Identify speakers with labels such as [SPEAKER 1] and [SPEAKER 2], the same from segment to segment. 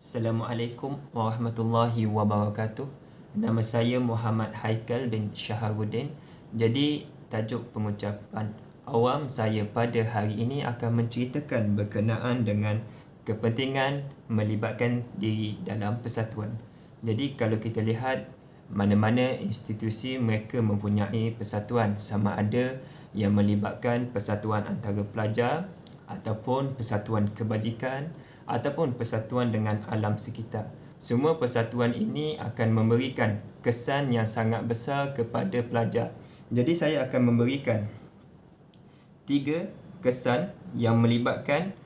[SPEAKER 1] Assalamualaikum warahmatullahi wabarakatuh. Nama saya Muhammad Haikal bin Syaharuddin. Jadi, tajuk pengucapan awam saya pada hari ini akan menceritakan berkenaan dengan kepentingan melibatkan diri dalam persatuan. Jadi, kalau kita lihat mana-mana institusi mereka mempunyai persatuan, sama ada yang melibatkan persatuan antara pelajar ataupun persatuan kebajikan ataupun persatuan dengan alam sekitar. Semua persatuan ini akan memberikan kesan yang sangat besar kepada pelajar. Jadi saya akan memberikan 3 kesan yang melibatkan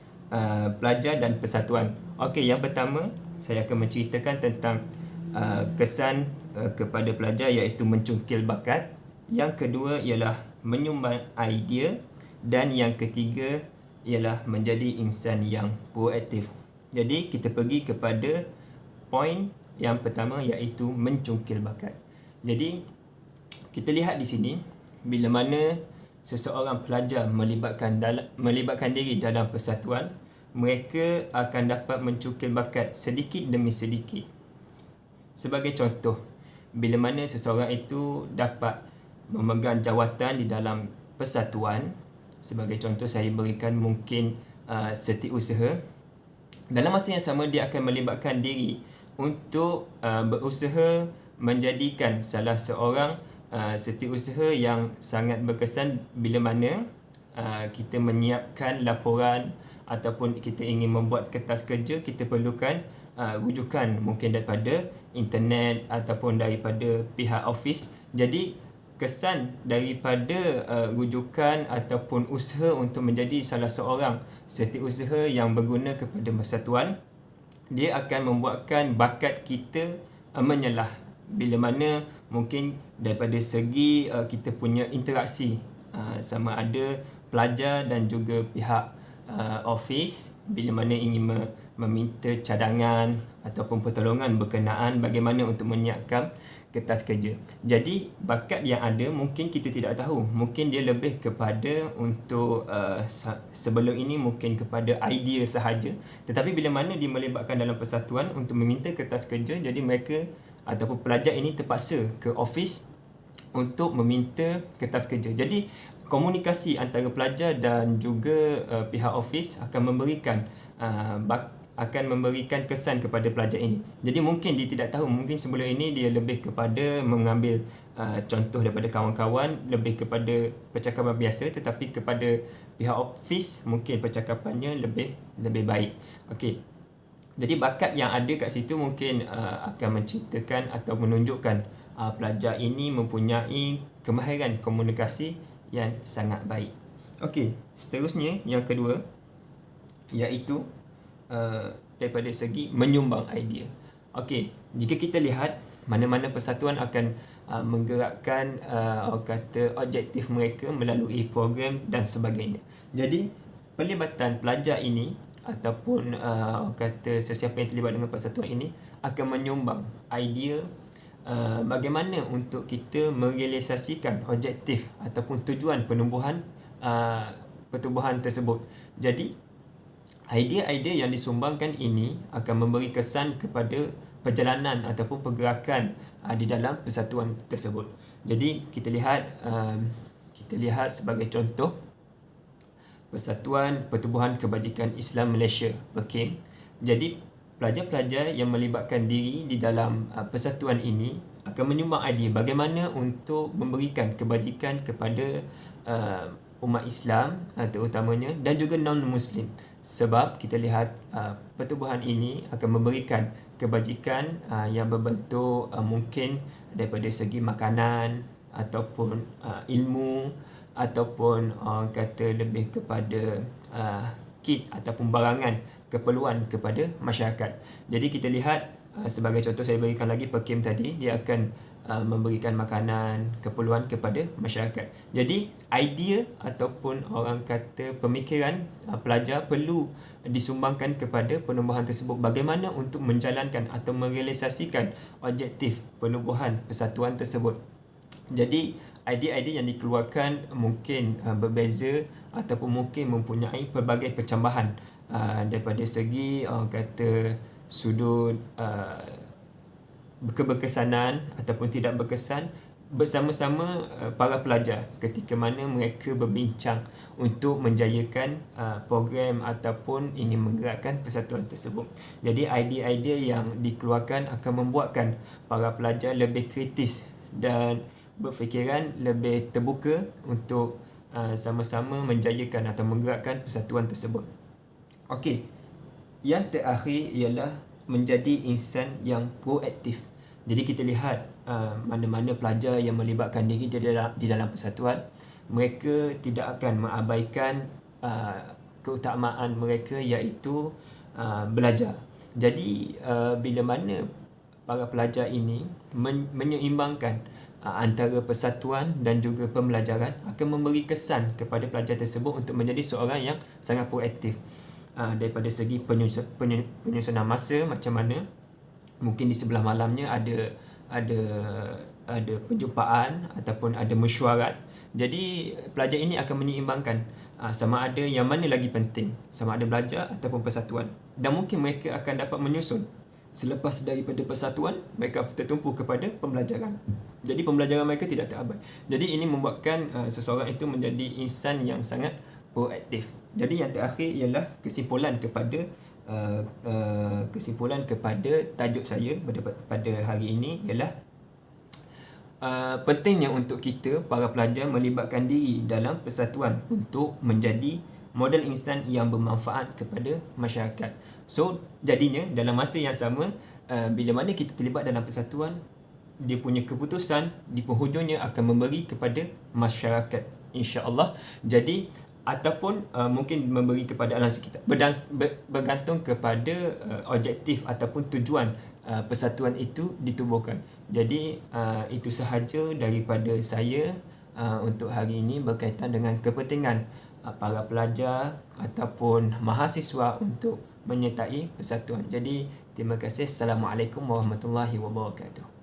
[SPEAKER 1] pelajar dan persatuan. Okey, yang pertama saya akan menceritakan tentang kesan kepada pelajar iaitu mencungkil bakat. Yang kedua ialah menyumbang idea dan yang ketiga ialah menjadi insan yang proaktif. Jadi kita pergi kepada poin yang pertama iaitu mencungkil bakat. Jadi kita lihat di sini bila mana seseorang pelajar melibatkan diri dalam persatuan, mereka akan dapat mencungkil bakat sedikit demi sedikit. Sebagai contoh, bila mana seseorang itu dapat memegang jawatan di dalam persatuan, sebagai contoh saya berikan mungkin setiausaha. Dalam masa yang sama dia akan melibatkan diri untuk berusaha menjadikan salah seorang setiausaha yang sangat berkesan bila mana kita menyiapkan laporan ataupun kita ingin membuat kertas kerja, kita perlukan rujukan mungkin daripada internet ataupun daripada pihak office. Jadi kesan daripada rujukan ataupun usaha untuk menjadi salah seorang setiausaha yang berguna kepada persatuan, dia akan membuatkan bakat kita menyelah. Bila mana mungkin daripada segi kita punya interaksi sama ada pelajar dan juga pihak office bila mana ingin meminta cadangan ataupun pertolongan berkenaan bagaimana untuk menyiapkan kertas kerja. Jadi bakat yang ada mungkin kita tidak tahu, mungkin dia lebih kepada untuk sebelum ini mungkin kepada idea sahaja, tetapi bila mana dia melibatkan dalam persatuan untuk meminta kertas kerja, jadi mereka ataupun pelajar ini terpaksa ke office untuk meminta kertas kerja. Jadi komunikasi antara pelajar dan juga pihak office akan memberikan kesan kepada pelajar ini. Jadi mungkin dia tidak tahu, mungkin sebelum ini dia lebih kepada mengambil contoh daripada kawan-kawan, lebih kepada percakapan biasa, tetapi kepada pihak office mungkin percakapannya lebih baik. Okey. Jadi bakat yang ada kat situ mungkin akan menceritakan atau menunjukkan pelajar ini mempunyai kemahiran komunikasi yang sangat baik. Okey, seterusnya yang kedua iaitu daripada segi menyumbang idea. Okey, jika kita lihat mana-mana persatuan akan menggerakkan objektif mereka melalui program dan sebagainya. Jadi pelibatan pelajar ini ataupun sesiapa yang terlibat dengan persatuan ini akan menyumbang idea bagaimana untuk kita merealisasikan objektif ataupun tujuan pertubuhan tersebut. Jadi idea-idea yang disumbangkan ini akan memberi kesan kepada perjalanan ataupun pergerakan di dalam persatuan tersebut. Jadi kita lihat sebagai contoh Persatuan Pertubuhan Kebajikan Islam Malaysia (PERKIM). Jadi pelajar-pelajar yang melibatkan diri di dalam persatuan ini akan menyumbang idea bagaimana untuk memberikan kebajikan kepada umat Islam terutamanya dan juga non-Muslim. Sebab kita lihat pertubuhan ini akan memberikan kebajikan yang berbentuk mungkin daripada segi makanan ataupun ilmu ataupun lebih kepada kit ataupun barangan keperluan kepada masyarakat. Jadi kita lihat sebagai contoh saya berikan lagi PERKIM tadi, dia akan memberikan makanan, keperluan kepada masyarakat. Jadi idea ataupun pemikiran pelajar perlu disumbangkan kepada penubuhan tersebut bagaimana untuk menjalankan atau merealisasikan objektif penubuhan persatuan tersebut. Jadi idea-idea yang dikeluarkan mungkin berbeza ataupun mungkin mempunyai pelbagai pencambahan daripada segi sudut keberkesanan ataupun tidak berkesan bersama-sama para pelajar ketika mana mereka berbincang untuk menjayakan program ataupun ingin menggerakkan persatuan tersebut. Jadi idea-idea yang dikeluarkan akan membuatkan para pelajar lebih kritis dan berfikiran lebih terbuka untuk sama-sama menjayakan atau menggerakkan persatuan tersebut. Okey, yang terakhir ialah menjadi insan yang proaktif. Jadi kita lihat mana-mana pelajar yang melibatkan diri di dalam persatuan, mereka tidak akan mengabaikan keutamaan mereka iaitu belajar. Jadi bila mana para pelajar ini menyeimbangkan antara persatuan dan juga pembelajaran, akan memberi kesan kepada pelajar tersebut untuk menjadi seorang yang sangat proaktif. Daripada segi penyusunan masa, macam mana mungkin di sebelah malamnya ada perjumpaan ataupun ada mesyuarat. Jadi pelajar ini akan menyeimbangkan sama ada yang mana lagi penting, sama ada belajar ataupun persatuan. Dan mungkin mereka akan dapat menyusun selepas daripada persatuan, mereka tertumpu kepada pembelajaran. Jadi pembelajaran mereka tidak terabai. Jadi ini membuatkan seseorang itu menjadi insan yang sangat proaktif. Jadi yang terakhir ialah kesimpulan kepada tajuk saya pada hari ini ialah pentingnya untuk kita para pelajar melibatkan diri dalam persatuan untuk menjadi model insan yang bermanfaat kepada masyarakat. So jadinya dalam masa yang sama, bila mana kita terlibat dalam persatuan, dia punya keputusan di penghujungnya akan memberi kepada masyarakat, insya-Allah. Jadi ataupun mungkin memberi kepada alam sekitar, bergantung kepada objektif ataupun tujuan persatuan itu ditubuhkan. Jadi itu sahaja daripada saya untuk hari ini berkaitan dengan kepentingan para pelajar ataupun mahasiswa untuk menyertai persatuan. Jadi terima kasih. Assalamualaikum warahmatullahi wabarakatuh.